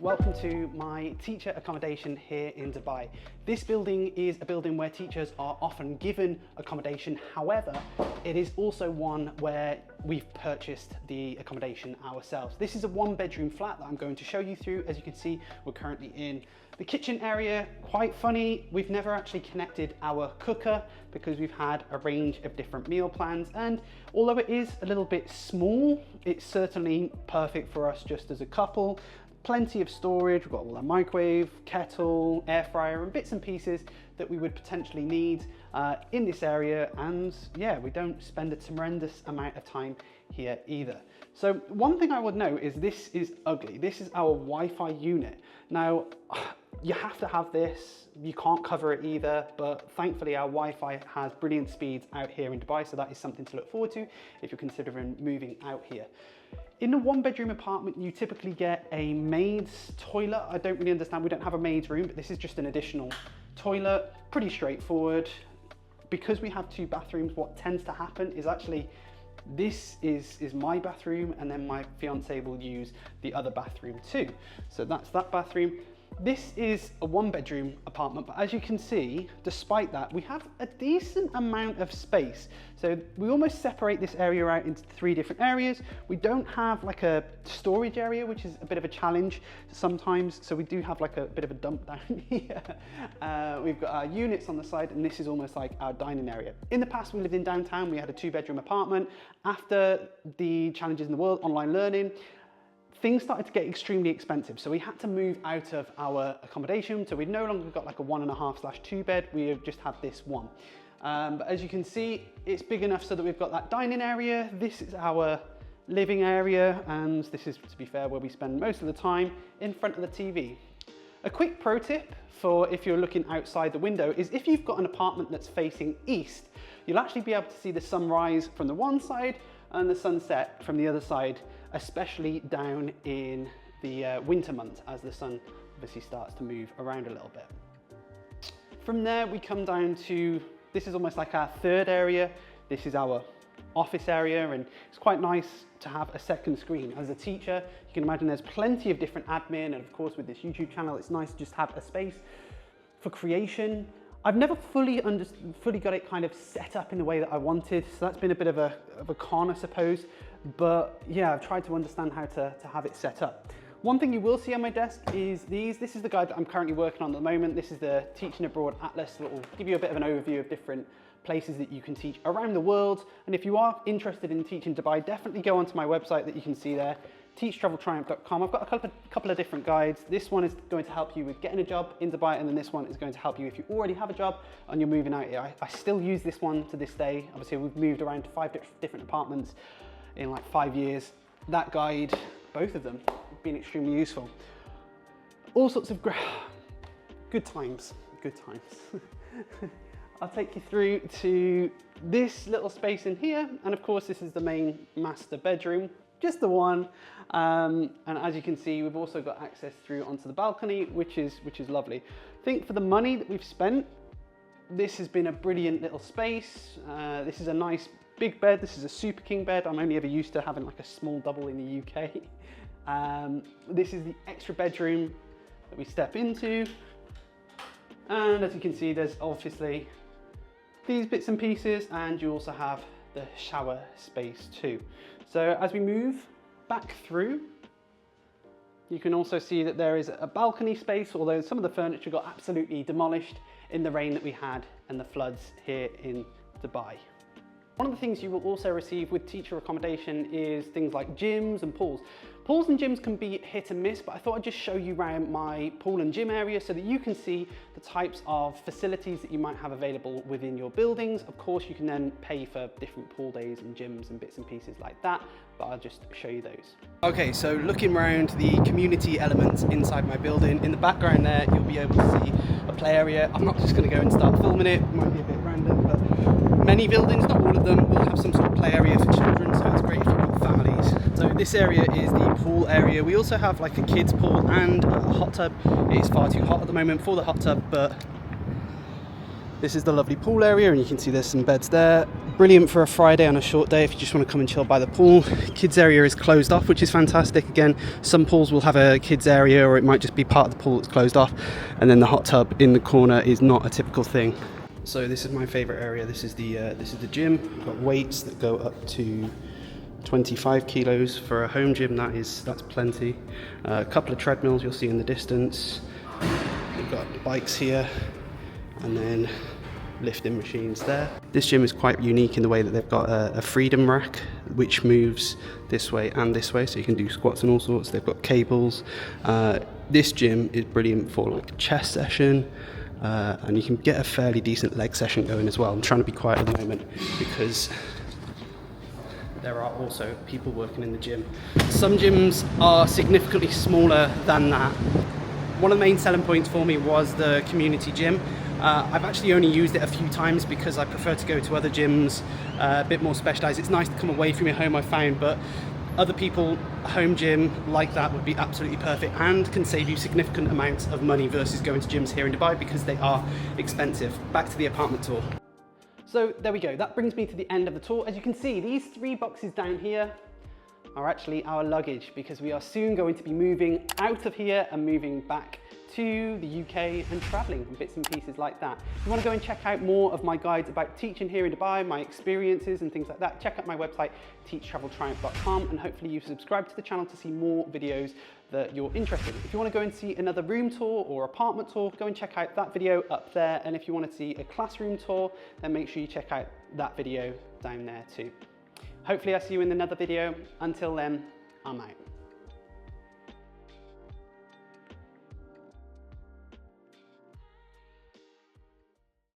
welcome to my teacher accommodation here in Dubai. This building is a building where teachers are often given accommodation. However, it is also one where we've purchased the accommodation ourselves. This is a one-bedroom flat that I'm going to show you through. As you can see, we're currently in the kitchen area. Quite funny, we've never actually connected our cooker because we've had a range of different meal plans, and although it is a little bit small, it's certainly perfect for us just as a couple. Plenty of storage, we've got all our microwave, kettle, air fryer and bits and pieces that we would potentially need in this area, and yeah, we don't spend a tremendous amount of time here either. So one thing I would note is this is ugly. This is our Wi-Fi unit. Now, you have to have this, you can't cover it either, but thankfully our Wi-Fi has brilliant speeds out here in Dubai, so that is something to look forward to if you're considering moving out here. In a one-bedroom apartment, you typically get a maid's toilet. I don't really understand, we don't have a maid's room, but this is just an additional toilet, pretty straightforward. Because we have two bathrooms, what tends to happen is actually this is my bathroom, and then my fiance will use the other bathroom too. So that's that bathroom. This is a one-bedroom apartment, but as you can see, despite that, we have a decent amount of space. So we almost separate this area out into three different areas. We don't have like a storage area, which is a bit of a challenge sometimes. So we do have like a bit of a dump down here. We've got our units on the side, and this is almost like our dining area. In the past, we lived in downtown. We had a two-bedroom apartment. After the challenges in the world, online learning, things started to get extremely expensive, so we had to move out of our accommodation. So we no longer got like a 1.5/2 bed, we just had this one. But as you can see, it's big enough so that we've got that dining area. This is our living area, and this is, to be fair, where we spend most of the time in front of the TV. A quick pro tip for if you're looking outside the window is if you've got an apartment that's facing east, you'll actually be able to see the sunrise from the one side and the sunset from the other side, especially down in the winter months as the sun obviously starts to move around a little bit. From there, we come down to, this is almost like our third area. This is our office area, and it's quite nice to have a second screen. As a teacher, you can imagine there's plenty of different admin, and of course with this YouTube channel, it's nice to just have a space for creation. I've never fully got it kind of set up in the way that I wanted, so that's been a bit of a con, I suppose. But yeah, I've tried to understand how to have it set up. One thing you will see on my desk is these. This is the guide that I'm currently working on at the moment. This is the Teaching Abroad Atlas that will give you a bit of an overview of different places that you can teach around the world. And if you are interested in teaching Dubai, definitely go onto my website that you can see there, Teachtraveltriumph.com. I've got a couple of different guides. This one is going to help you with getting a job in Dubai, and then this one is going to help you if you already have a job and you're moving out here. I still use this one to this day. Obviously, we've moved around to 5 different apartments in like 5 years. That guide, both of them, have been extremely useful. All sorts of good times, good times. I'll take you through to this little space in here, and of course this is the main master bedroom, just the one. And as you can see, we've also got access through onto the balcony, which is lovely. I think for the money that we've spent, this has been a brilliant little space. This is a nice big bed. This is a super king bed. I'm only ever used to having like a small double in the UK. This is the extra bedroom that we step into. And as you can see, there's obviously these bits and pieces, and you also have the shower space too. So as we move back through, you can also see that there is a balcony space, although some of the furniture got absolutely demolished in the rain that we had and the floods here in Dubai. One of the things you will also receive with teacher accommodation is things like gyms and pools. Pools and gyms can be hit and miss, but I thought I'd just show you around my pool and gym area so that you can see the types of facilities that you might have available within your buildings. Of course, you can then pay for different pool days and gyms and bits and pieces like that, but I'll just show you those. Okay, so looking around the community elements inside my building, in the background there, you'll be able to see a play area. I'm not just gonna go and start filming it might be a bit random, but many buildings, not all of them, will have some sort of play area for children, so it's great if you've got families. So this area is the pool area. We also have like a kids pool and a hot tub. It is far too hot at the moment for the hot tub, but this is the lovely pool area, and you can see there's some beds there. brilliant for a Friday on a short day if you just want to come and chill by the pool. Kids area is closed off, which is fantastic. Again, some pools will have a kids area, or it might just be part of the pool that's closed off, and then the hot tub in the corner is not a typical thing. So this is my favorite area. This is the gym. We've got weights that go up to 25 kilos for a home gym. That's plenty. A couple of treadmills you'll see in the distance. We've got bikes here, and then lifting machines there. This gym is quite unique in the way that they've got a freedom rack which moves this way and this way, so you can do squats and all sorts. They've got cables. This gym is brilliant for like a chest session, and you can get a fairly decent leg session going as well. I'm trying to be quiet at the moment because there are also people working in the gym. Some gyms are significantly smaller than that. One of the main selling points for me was the community gym. I've actually only used it a few times because I prefer to go to other gyms, a bit more specialised. It's nice to come away from your home, I found, but other people, a home gym like that would be absolutely perfect and can save you significant amounts of money versus going to gyms here in Dubai because they are expensive. Back to the apartment tour. So there we go, that brings me to the end of the tour. As you can see, these 3 boxes down here are actually our luggage because we are soon going to be moving out of here and moving back to the UK and traveling and bits and pieces like that. If you want to go and check out more of my guides about teaching here in Dubai, my experiences and things like that, check out my website, teachtraveltriumph.com, and hopefully you subscribe to the channel to see more videos that you're interested in. If you want to go and see another room tour or apartment tour, go and check out that video up there. And if you want to see a classroom tour, then make sure you check out that video down there too. Hopefully I'll see you in another video. Until then, I'm out.